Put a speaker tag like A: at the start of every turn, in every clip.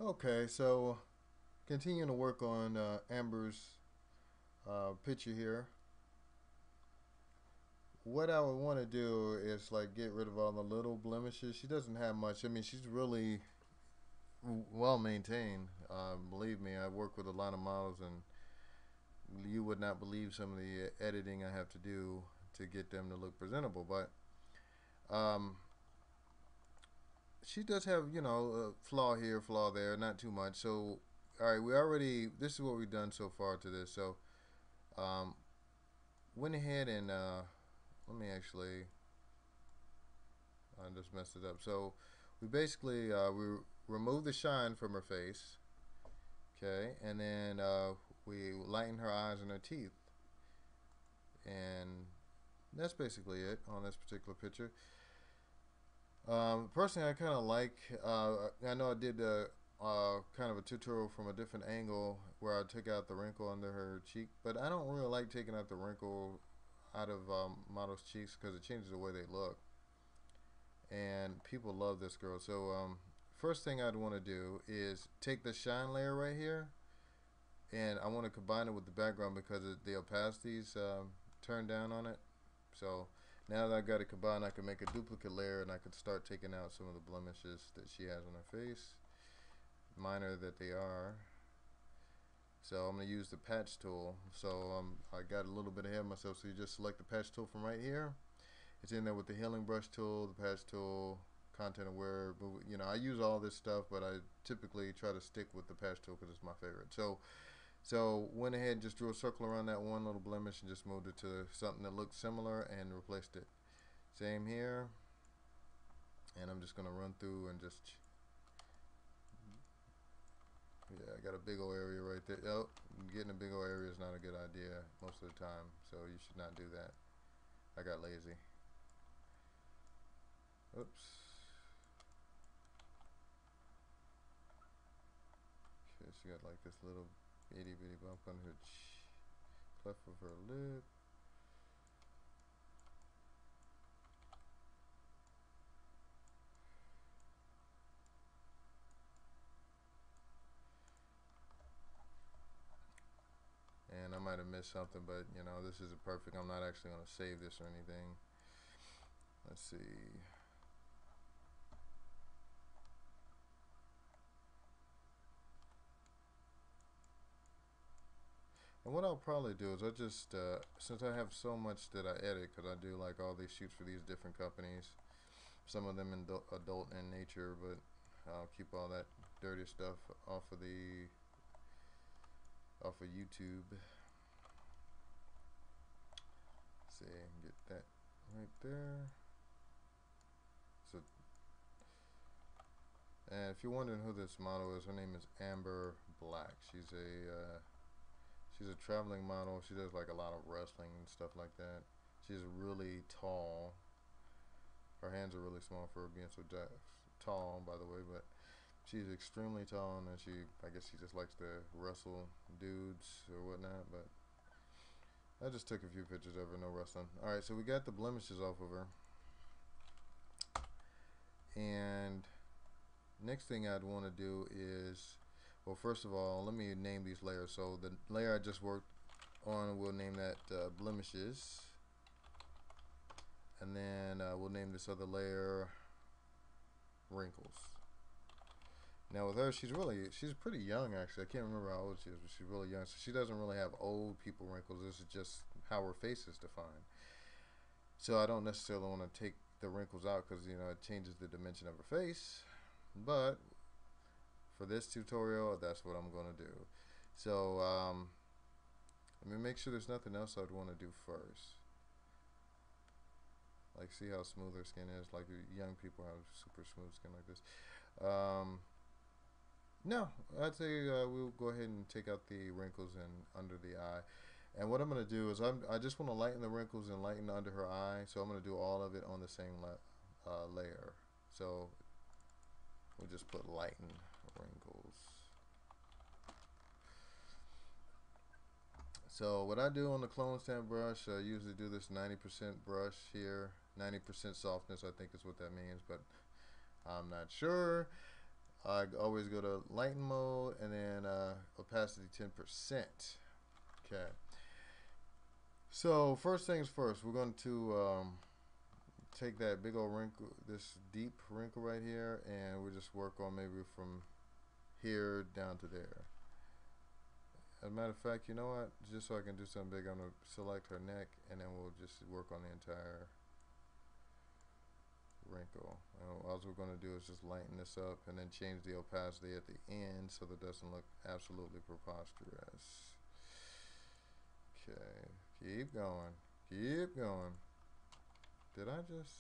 A: Okay, so continuing to work on Amber's picture here. What I would want to do is like get rid of all the little blemishes. She doesn't have much. I mean, she's really well maintained. Believe me, I work with a lot of models, and you would not believe some of the editing I have to do to get them to look presentable. But um, she does have, a flaw here, flaw there, not too much. So, all right, this is what we've done so far to this. So, um, went ahead and let me actually, I just messed it up. So, we basically we removed the shine from her face, okay, and then we lighten her eyes and her teeth, and that's basically it on this particular picture. Personally, I kind of like. I know I did kind of a tutorial from a different angle where I took out the wrinkle under her cheek, but I don't really like taking out the wrinkle out of models' cheeks because it changes the way they look, and people love this girl. So first thing I'd want to do is take the shine layer right here, and I want to combine it with the background because the opacity's turned down on it. So now that I've got it combined, I can make a duplicate layer and I can start taking out some of the blemishes that she has on her face, minor that they are. So I'm going to use the patch tool. So I got a little bit ahead of myself. So you just select the patch tool from right here. It's in there with the healing brush tool, the patch tool, content aware. But I use all this stuff, but I typically try to stick with the patch tool because it's my favorite. So went ahead and just drew a circle around that one little blemish and just moved it to something that looked similar and replaced it. Same here. And I'm just going to run through and just, yeah, I got a big old area right there. Oh, getting a big old area is not a good idea most of the time, so you should not do that. I got lazy. Oops. Okay, she got like this little itty bitty bump on her cleft of her lip. And I might have missed something, but this isn't perfect. I'm not actually going to save this or anything. Let's see. And what I'll probably do is I just, since I have so much that I edit, because I do like all these shoots for these different companies, some of them in adult in nature, but I'll keep all that dirty stuff off of YouTube. Let's see, get that right there. So, and if you're wondering who this model is, her name is Amber Black. She's a traveling model. She does like a lot of wrestling and stuff like that. She's really tall. Her hands are really small for her being so tall, by the way, but she's extremely tall, and I guess she just likes to wrestle dudes or whatnot, but I just took a few pictures of her, no wrestling. Alright, so we got the blemishes off of her. And next thing I'd want to do is, well, first of all, let me name these layers. So the layer I just worked on, we'll name that blemishes. And then we'll name this other layer wrinkles. Now with her, she's pretty young actually. I can't remember how old she is, but she's really young. So she doesn't really have old people wrinkles. This is just how her face is defined. So I don't necessarily want to take the wrinkles out because it changes the dimension of her face. But for this tutorial, that's what I'm going to do. So let me make sure there's nothing else I'd want to do first. Like, see how smooth her skin is? Like, young people have super smooth skin like this. No, I'd say we'll go ahead and take out the wrinkles and under the eye. And what I'm going to do is I just want to lighten the wrinkles and lighten under her eye. So I'm going to do all of it on the same layer. So we'll just put lighten wrinkles. So what I do on the clone stamp brush, I usually do this 90% brush here, 90% softness, I think is what that means, but I'm not sure. I always go to lighten mode and then opacity 10%. Okay. So first things first, we're going to take that big old wrinkle, this deep wrinkle right here, and we'll just work on maybe from here down to there. As a matter of fact, you know what? Just so I can do something big, I'm going to select her neck, and then we'll just work on the entire wrinkle. All we're going to do is just lighten this up and then change the opacity at the end so that it doesn't look absolutely preposterous. Okay, keep going, keep going. Did I just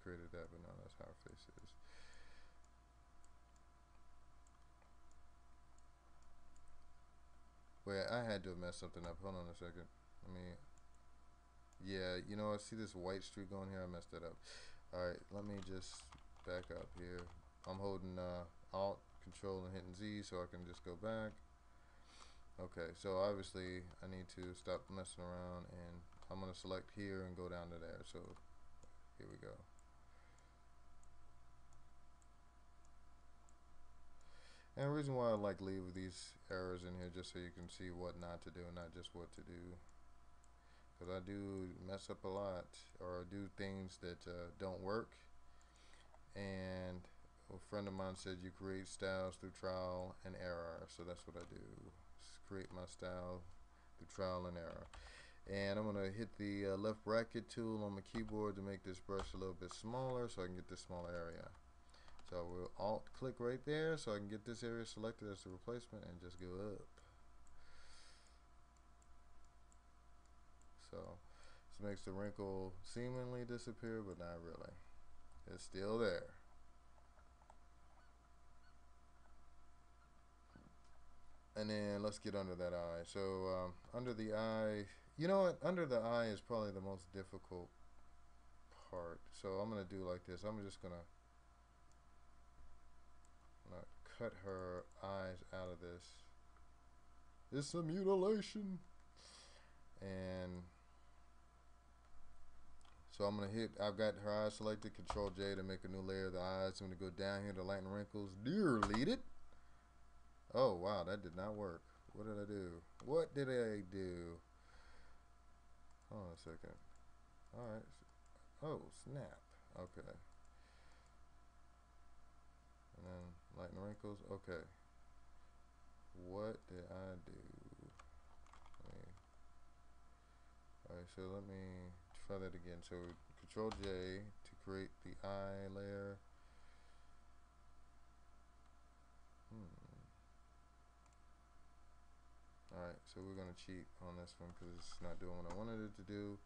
A: created that? But no, that's how her face is. Wait, I had to have messed something up. Hold on a second. I mean, yeah, you know, I see this white streak going here. I messed that up. Alright, let me just back up here. I'm holding Alt, Control, and hitting Z so I can just go back. Okay, so obviously I need to stop messing around, and I'm going to select here and go down to there. So here we go. And the reason why I like leave these errors in here just so you can see what not to do and not just what to do. Because I do mess up a lot, or do things that don't work. And a friend of mine said you create styles through trial and error. So that's what I do. Just create my style through trial and error. And I'm going to hit the left bracket tool on my keyboard to make this brush a little bit smaller so I can get this smaller area. So we'll alt click right there so I can get this area selected as the replacement and just go up. So this makes the wrinkle seemingly disappear, but not really. It's still there. And then let's get under that eye. So under the eye, you know what? Under the eye is probably the most difficult part. So I'm going to do like this. I'm just going to cut her eyes out of this. It's a mutilation. And so I'm going to hit, I've got her eyes selected, Control J to make a new layer of the eyes. I'm going to go down here to lighten wrinkles, delete it. Oh wow, that did not work. What did I do? What did I do? Hold on a second. Alright. Oh, snap. Okay. And then lighten wrinkles. Okay. What did I do? Alright, so let me try that again. So Control J to create the eye layer. Alright, so we're going to cheat on this one because it's not doing what I wanted it to do.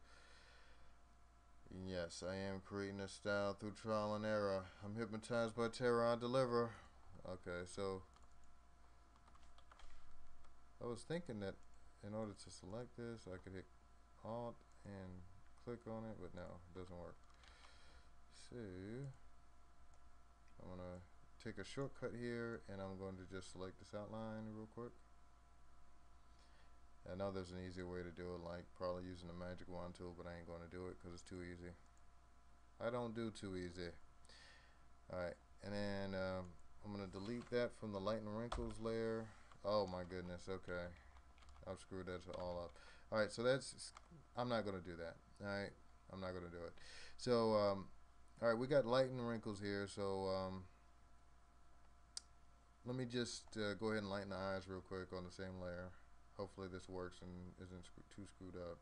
A: Yes, I am creating a style through trial and error. I'm hypnotized by terror, I deliver. Okay, so I was thinking that in order to select this, I could hit Alt and click on it, but no, it doesn't work. So I'm going to take a shortcut here, and I'm going to just select this outline real quick. I know there's an easier way to do it, like probably using the magic wand tool, but I ain't going to do it because it's too easy. I don't do too easy. Alright, and then I'm going to delete that from the Lighten Wrinkles layer. Oh my goodness, okay. I've screwed that all up. Alright, so that's, I'm not going to do that. Alright, I'm not going to do it. So, alright, we got Lighten Wrinkles here, so let me just go ahead and lighten the eyes real quick on the same layer. Hopefully this works and isn't too screwed up.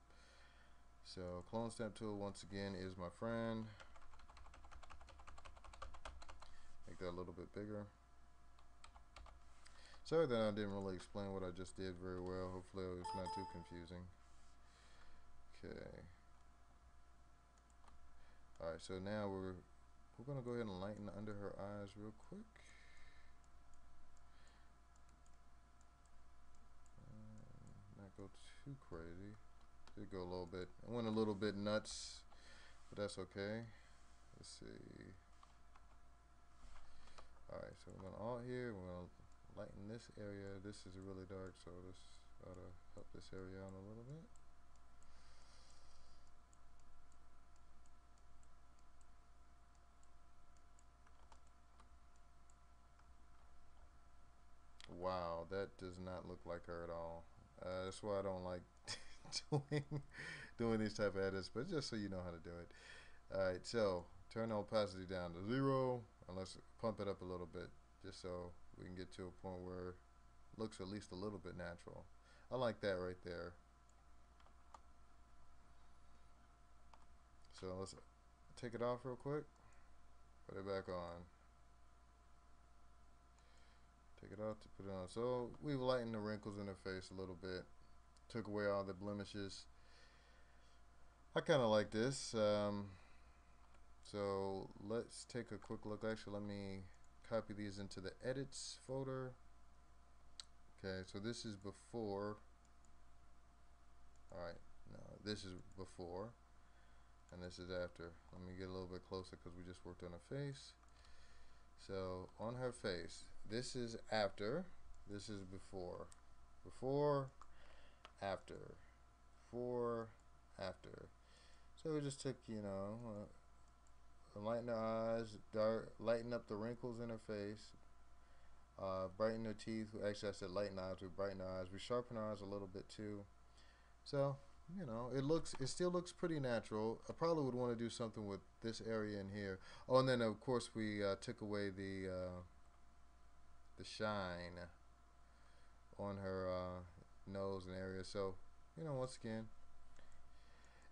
A: So clone stamp tool once again is my friend. Make that a little bit bigger. Sorry that I didn't really explain what I just did very well. Hopefully it's not too confusing. Okay. Alright, so now we're gonna go ahead and lighten under her eyes real quick. Not go too crazy. Did go a little bit. I went a little bit nuts, but that's okay. Let's see. Alright, so we're gonna alt here. We're gonna lighten this area. This is really dark, so this ought to help this area out a little bit. wow, that does not look like her at all. That's why I don't like doing doing these type of edits, but just so you know how to do it. All right, so turn the opacity down to 0, and let's pump it up a little bit, just so we can get to a point where it looks at least a little bit natural. I like that right there. So let's take it off real quick, put it back on. Take it off to put it on. So we've lightened the wrinkles in her face a little bit, took away all the blemishes. I kind of like this. So let's take a quick look. Actually, let me copy these into the edits folder. Okay, so this is before. Alright, no, this is before, and this is after. Let me get a little bit closer because we just worked on her face. So on her face, this is after, this is before. Before, after. Before, after. So we just took, you know, lighten her eyes, lighten up the wrinkles in her face, brighten her teeth. Actually, I said lighten eyes, we brighten her eyes. We sharpen her eyes a little bit too. So, you know, it still looks pretty natural. I probably would want to do something with this area in here. Oh, and then of course we took away the shine on her nose and area. So, you know, once again,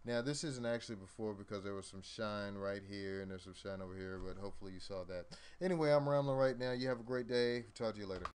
A: now this isn't actually before because there was some shine right here and there's some shine over here, but hopefully you saw that. Anyway, I'm rambling right now. You have a great day. Talk to you later.